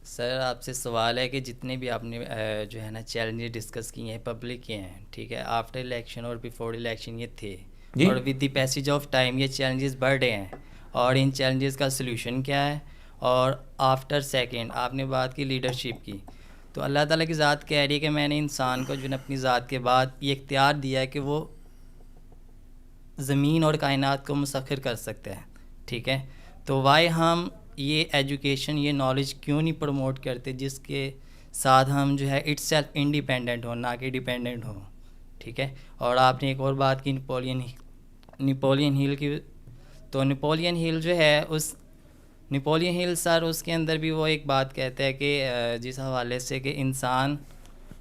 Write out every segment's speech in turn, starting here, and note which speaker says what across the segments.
Speaker 1: سر آپ سے سوال ہے کہ جتنے بھی آپ نے جو ہے نا چیلنجز ڈسکس کیے ہیں پبلک کے ہیں، ٹھیک ہے، آفٹر الیکشن اور بیفور الیکشن یہ تھے،
Speaker 2: جی
Speaker 1: اور with the passage of time یہ چیلنجز بڑھ رہے ہیں، اور ان چیلنجز کا سلوشن کیا ہے؟ اور آفٹر سیکنڈ آپ نے بات کی لیڈرشپ کی، تو اللہ تعالیٰ کی ذات کہہ رہی ہے کہ میں نے انسان کو جو ہے اپنی ذات کے بعد یہ اختیار دیا ہے کہ وہ زمین اور کائنات کو مسخر کر سکتا ہے، ٹھیک ہے، تو وائی ہم یہ ایجوکیشن یہ نالج کیوں نہیں پروموٹ کرتے جس کے ساتھ ہم جو ہے اٹ سیلف انڈیپینڈنٹ ہوں، نہ کہ ڈیپینڈنٹ ہوں، ٹھیک ہے۔ اور آپ نے ایک اور بات کی نیپولین ہل کی، تو نیپولین ہل جو ہے نیپولین ہل سر اس کے اندر بھی وہ ایک بات کہتا ہے کہ جس حوالے سے کہ انسان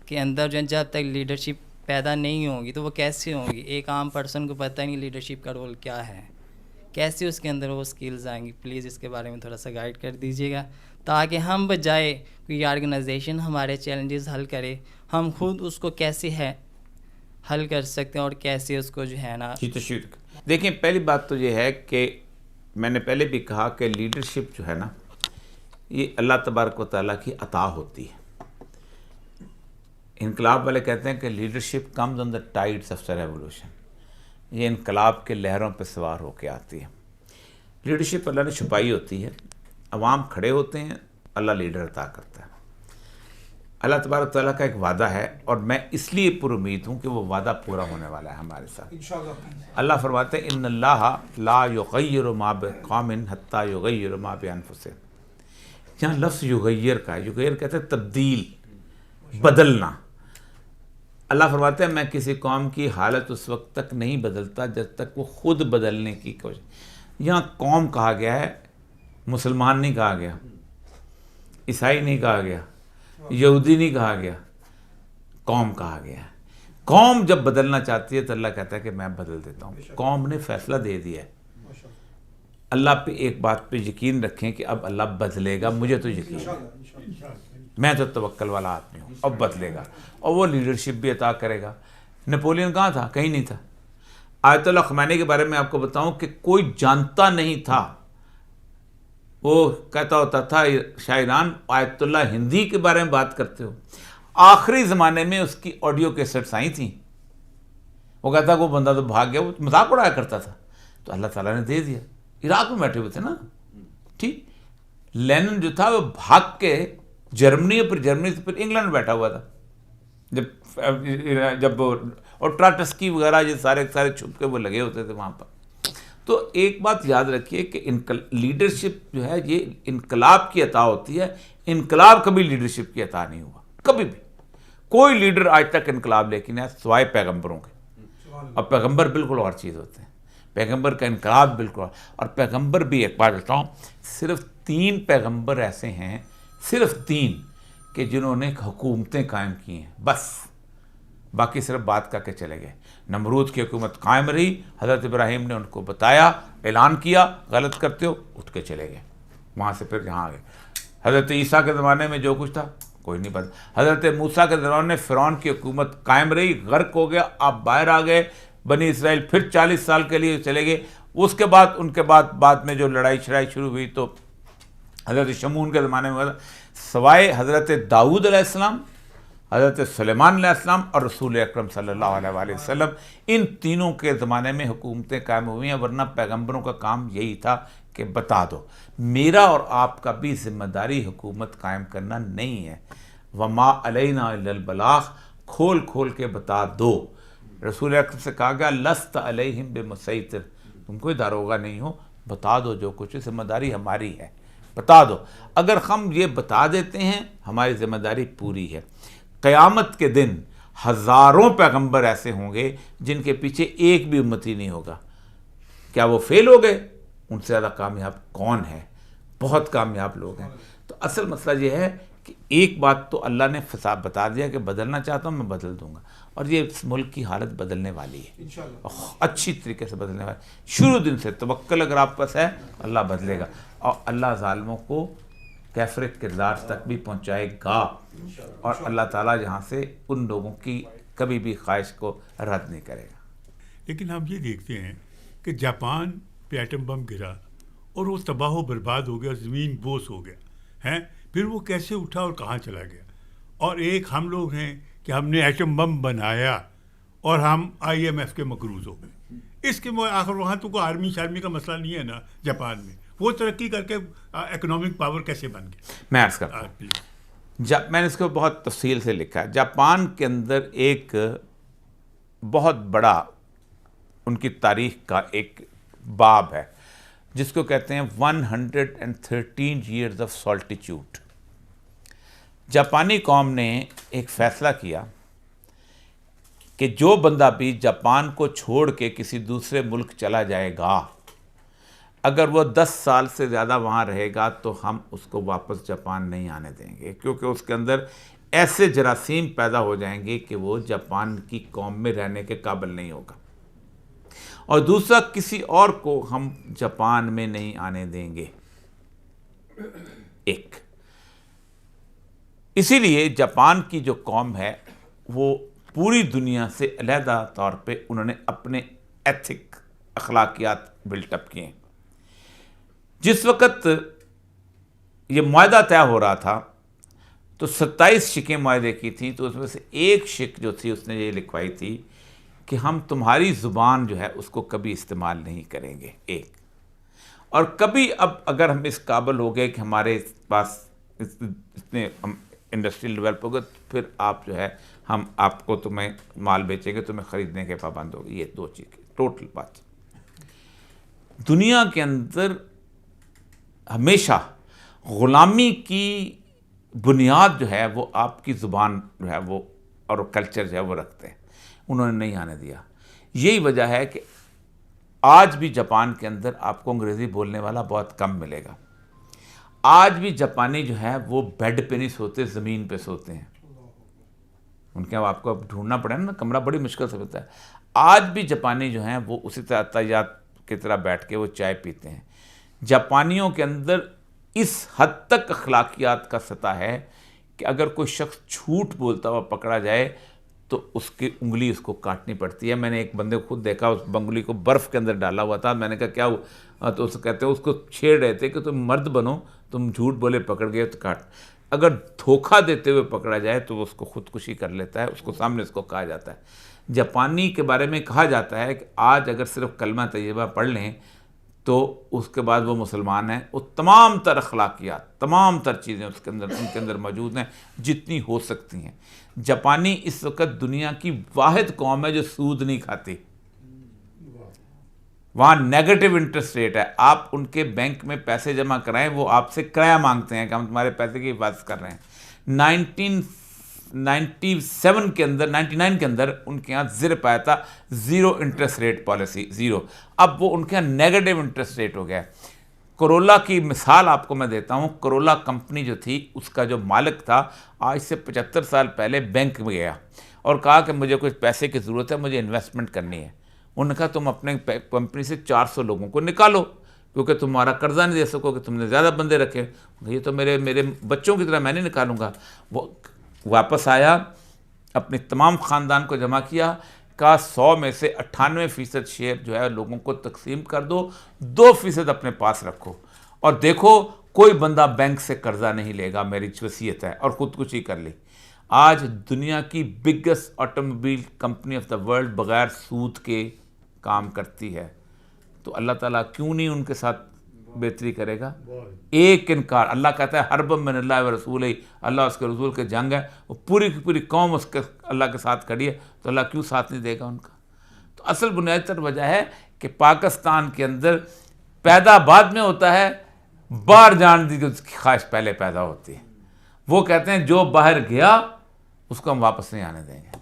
Speaker 1: کے اندر جو جب تک لیڈرشپ پیدا نہیں ہوگی تو وہ کیسے ہوں گی؟ ایک عام پرسن کو پتہ نہیں لیڈرشپ کا رول کیا ہے، کیسے اس کے اندر وہ سکلز آئیں گی؟ پلیز اس کے بارے میں تھوڑا سا گائیڈ کر دیجیے گا، تاکہ ہم بجائے کوئی آرگنائزیشن ہمارے چیلنجز حل کرے، ہم خود اس کو کیسے ہے حل کر سکتے ہیں، اور کیسے اس کو جو ہے نا
Speaker 2: دیکھیں، پہلی بات تو یہ ہے کہ میں نے پہلے بھی کہا کہ لیڈرشپ جو ہے نا یہ اللہ تبارک و تعالیٰ کی عطا ہوتی ہے۔ انقلاب والے کہتے ہیں کہ leadership comes on the tides of revolution, یہ انقلاب کے لہروں پہ سوار ہو کے آتی ہے۔ لیڈرشپ اللہ نے چھپائی ہوتی ہے، عوام کھڑے ہوتے ہیں، اللہ لیڈر عطا کرتا ہے۔ اللہ تبارک تعالیٰ کا ایک وعدہ ہے، اور میں اس لیے پر امید ہوں کہ وہ وعدہ پورا ہونے والا ہے ہمارے ساتھ۔ اللہ فرماتے ہیں ان اللہ لا یغیر ما بقوم حتی یغیر ما بانفسہم۔ یہاں لفظ یغیر کا ہے، یغیر کہتے ہیں تبدیل، بدلنا۔ اللہ فرماتے ہیں میں کسی قوم کی حالت اس وقت تک نہیں بدلتا جب تک وہ خود بدلنے کی کوشش۔ یہاں قوم کہا گیا ہے، مسلمان نہیں کہا گیا، عیسائی نہیں کہا گیا، یہودی نہیں کہا گیا، قوم کہا گیا ہے۔ قوم جب بدلنا چاہتی ہے تو اللہ کہتا ہے کہ میں بدل دیتا ہوں۔ قوم نے فیصلہ دے دیا ہے۔ اللہ پہ ایک بات پہ یقین رکھیں کہ اب اللہ بدلے گا، مجھے تو یقین ہے، میں تو توکل والا آدمی ہوں، اب بدلے گا، اور وہ لیڈرشپ بھی عطا کرے گا۔ نپولین کہاں تھا؟ کہیں نہیں تھا۔ آیت اللہ خمینی کے بارے میں آپ کو بتاؤں کہ کوئی جانتا نہیں تھا، وہ کہتا ہوتا تھا شاعران آیت اللہ ہندی کے بارے میں بات کرتے ہو۔ آخری زمانے میں اس کی آڈیو کیسٹس آئی تھیں، وہ کہتا کہ وہ بندہ تو بھاگ گیا، وہ مذاق اڑایا کرتا تھا، تو اللہ تعالیٰ نے دے دیا۔ عراق میں بیٹھے ہوئے تھے نا، ٹھیک، لینن جو تھا وہ بھاگ کے جرمنی، پھر جرمنی سے پھر انگلینڈ بیٹھا ہوا تھا، جب اور ٹراٹسکی وغیرہ یہ سارے چھپ کے وہ لگے ہوتے تھے وہاں پر۔ تو ایک بات یاد رکھیے کہ لیڈرشپ جو ہے یہ انقلاب کی عطا ہوتی ہے، انقلاب کبھی لیڈرشپ کی عطا نہیں ہوا، کبھی بھی۔ کوئی لیڈر آج تک انقلاب لے کے نہیں آیا سوائے پیغمبروں کے، اور پیغمبر بالکل اور چیز ہوتے ہیں، پیغمبر کا انقلاب بالکل اور پیغمبر بھی ایک بات بتاؤں، صرف 3 پیغمبر ایسے ہیں، صرف 3 کہ جنہوں نے حکومتیں قائم کی ہیں، بس، باقی صرف بات کر کے چلے گئے۔ نمرود کی حکومت قائم رہی، حضرت ابراہیم نے ان کو بتایا، اعلان کیا غلط کرتے ہو، اٹھ کے چلے گئے، وہاں سے پھر یہاں آ گئے۔ حضرت عیسیٰ کے زمانے میں جو کچھ تھا کوئی نہیں پتا۔ حضرت موسیٰ کے زمانے میں فرعون کی حکومت قائم رہی، غرق ہو گیا، آپ باہر آ گئے، بنی اسرائیل پھر 40 سال کے لیے چلے گئے۔ اس کے بعد ان کے بعد میں جو لڑائی شروع ہوئی تو حضرت شمون کے زمانے میں، سوائے حضرت داؤد علیہ السلام، حضرت سلیمان علیہ السلام اور رسول اکرم صلی اللہ علیہ وآلہ وسلم، ان تینوں کے زمانے میں حکومتیں قائم ہوئی ہیں، ورنہ پیغمبروں کا کام یہی تھا کہ بتا دو۔ میرا اور آپ کا بھی ذمہ داری حکومت قائم کرنا نہیں ہے، وما علینا الا البلاغ، کھول کھول کے بتا دو۔ رسول اکرم سے کہا گیا لست علیہم بمسیطر، تم کوئی داروغہ نہیں ہو، بتا دو جو کچھ، ذمہ داری ہماری ہے، بتا دو۔ اگر ہم یہ بتا دیتے ہیں ہماری ذمہ داری پوری ہے۔ قیامت کے دن ہزاروں پیغمبر ایسے ہوں گے جن کے پیچھے ایک بھی امتی نہیں ہوگا۔ کیا وہ فیل ہو گئے؟ ان سے زیادہ کامیاب کون ہے؟ بہت کامیاب لوگ ہیں۔ تو اصل مسئلہ یہ ہے کہ ایک بات تو اللہ نے فساد بتا دیا کہ بدلنا چاہتا ہوں میں بدل دوں گا، اور یہ اس ملک کی حالت بدلنے والی ہے، اچھی طریقے سے بدلنے والی۔ شروع دن سے توکل اگر آپ پاس ہے اللہ بدلے گا، اور اللہ ظالموں کو کیفر کردار تک بھی پہنچائے گا، اور اللہ تعالیٰ یہاں سے ان لوگوں کی کبھی بھی خواہش کو رد نہیں کرے گا۔
Speaker 3: لیکن ہم یہ دیکھتے ہیں کہ جاپان پہ ایٹم بم گرا اور وہ تباہ و برباد ہو گیا، زمین بوس ہو گیا ہیں، پھر وہ کیسے اٹھا اور کہاں چلا گیا. اور ایک ہم لوگ ہیں کہ ہم نے ایٹم بم بنایا اور ہم IMF کے مقروض ہو گئے. اس کے آخر وہاں تو کوئی آرمی شارمی کا مسئلہ نہیں ہے نا جاپان میں. وہ ترقی کر کے اکنامک پاور کیسے بن گیا؟
Speaker 2: میں عرض کرتا ہوں، میں نے اس کو بہت تفصیل سے لکھا ہے. جاپان کے اندر ایک بہت بڑا ان کی تاریخ کا ایک باب ہے جس کو کہتے ہیں 113 years of solitude. جاپانی قوم نے ایک فیصلہ کیا کہ جو بندہ بھی جاپان کو چھوڑ کے کسی دوسرے ملک چلا جائے گا، اگر وہ 10 سال سے زیادہ وہاں رہے گا تو ہم اس کو واپس جاپان نہیں آنے دیں گے، کیونکہ اس کے اندر ایسے جراثیم پیدا ہو جائیں گے کہ وہ جاپان کی قوم میں رہنے کے قابل نہیں ہوگا. اور دوسرا، کسی اور کو ہم جاپان میں نہیں آنے دیں گے. ایک اسی لیے جاپان کی جو قوم ہے وہ پوری دنیا سے علیحدہ طور پہ انہوں نے اپنے ایتھک اخلاقیات بلٹ اپ کیے. جس وقت یہ معاہدہ طے ہو رہا تھا تو 27 شکیں معاہدے کی تھیں، تو اس میں سے ایک شک جو تھی اس نے یہ لکھوائی تھی کہ ہم تمہاری زبان جو ہے اس کو کبھی استعمال نہیں کریں گے. ایک اور کبھی اب اگر ہم اس قابل ہو گئے کہ ہمارے پاس اتنے انڈسٹریل ڈیولپ ہو گئے تو پھر آپ جو ہے ہم آپ کو تمہیں مال بیچیں گے، تمہیں خریدنے کے پابند ہو گئے. یہ 2 چیزیں ٹوٹل بات. دنیا کے اندر ہمیشہ غلامی کی بنیاد جو ہے وہ آپ کی زبان جو ہے وہ اور کلچر جو ہے وہ رکھتے ہیں. انہوں نے نہیں آنے دیا. یہی وجہ ہے کہ آج بھی جاپان کے اندر آپ کو انگریزی بولنے والا بہت کم ملے گا. آج بھی جاپانی جو ہے وہ بیڈ پہ نہیں سوتے، زمین پہ سوتے ہیں. ان کے آپ کو اب ڈھونڈنا پڑے نا، کمرہ بڑی مشکل سے ہوتا ہے. آج بھی جاپانی جو ہیں وہ اسی طرح طیات کی طرح بیٹھ کے وہ چائے پیتے ہیں. جاپانیوں کے اندر اس حد تک اخلاقیات کا سطح ہے کہ اگر کوئی شخص جھوٹ بولتا ہوا پکڑا جائے تو اس کی انگلی اس کو کاٹنی پڑتی ہے. میں نے ایک بندے کو خود دیکھا، اس انگلی کو برف کے اندر ڈالا ہوا تھا. میں نے کہا کیا ہوا؟ تو اس کہتے ہیں اس کو چھیڑ رہے تھے کہ تم مرد بنو، تم جھوٹ بولے پکڑ گئے تو کاٹ. اگر دھوکہ دیتے ہوئے پکڑا جائے تو اس کو خودکشی کر لیتا ہے، اس کو سامنے اس کو کہا جاتا ہے. جاپانی کے بارے میں کہا جاتا ہے کہ آج اگر صرف کلمہ طیبہ پڑھ لیں تو اس کے بعد وہ مسلمان ہیں. وہ تمام تر اخلاقیات، تمام تر چیزیں اس کے اندر ان کے اندر موجود ہیں جتنی ہو سکتی ہیں. جاپانی اس وقت دنیا کی واحد قوم ہے جو سود نہیں کھاتی. وہاں نیگیٹو انٹرسٹ ریٹ ہے. آپ ان کے بینک میں پیسے جمع کرائیں، وہ آپ سے کرایہ مانگتے ہیں کہ ہم تمہارے پیسے کی حفاظت کر رہے ہیں. 1997 کے اندر 99 کے اندر ان کے یہاں زرپ آیا تھا، 0 انٹرسٹ ریٹ پالیسی، 0. اب وہ ان کے یہاں نیگیٹو انٹرسٹ ریٹ ہو گیا. کرولا کی مثال آپ کو میں دیتا ہوں. کرولا کمپنی جو تھی اس کا جو مالک تھا آج سے 75 سال پہلے بینک میں گیا اور کہا کہ مجھے کچھ پیسے کی ضرورت ہے، مجھے انویسٹمنٹ کرنی ہے. انہوں نے کہا تم اپنے کمپنی سے 400 لوگوں کو نکالو کیونکہ تمہارا قرضہ نہیں دے سکو کہ تم نے زیادہ بندے رکھے. یہ تو میرے بچوں کی طرح میں نہیں نکالوں گا. وہ واپس آیا، اپنے تمام خاندان کو جمع کیا، کہا 100 میں سے 98% شیئر جو ہے لوگوں کو تقسیم کر دو، 2% اپنے پاس رکھو اور دیکھو کوئی بندہ بینک سے قرضہ نہیں لے گا، میری وصیت ہے. اور خودکشی کر لی. آج دنیا کی biggest automobile company of the world بغیر سود کے کام کرتی ہے. تو اللہ تعالیٰ کیوں نہیں ان کے ساتھ بہتری کرے گا؟ ایک انکار. اللہ کہتا ہے حرب من اللہ و رسول، اللہ اس کے رسول کے جنگ ہے، وہ پوری کی پوری قوم اس کے اللہ کے ساتھ کھڑی ہے، تو اللہ کیوں ساتھ نہیں دے گا ان کا؟ تو اصل بنیادی تر وجہ ہے کہ پاکستان کے اندر پیدا بعد میں ہوتا ہے، باہر جان کی خواہش پہلے پیدا ہوتی ہے. وہ کہتے ہیں جو باہر گیا اس کو ہم واپس نہیں آنے دیں گے.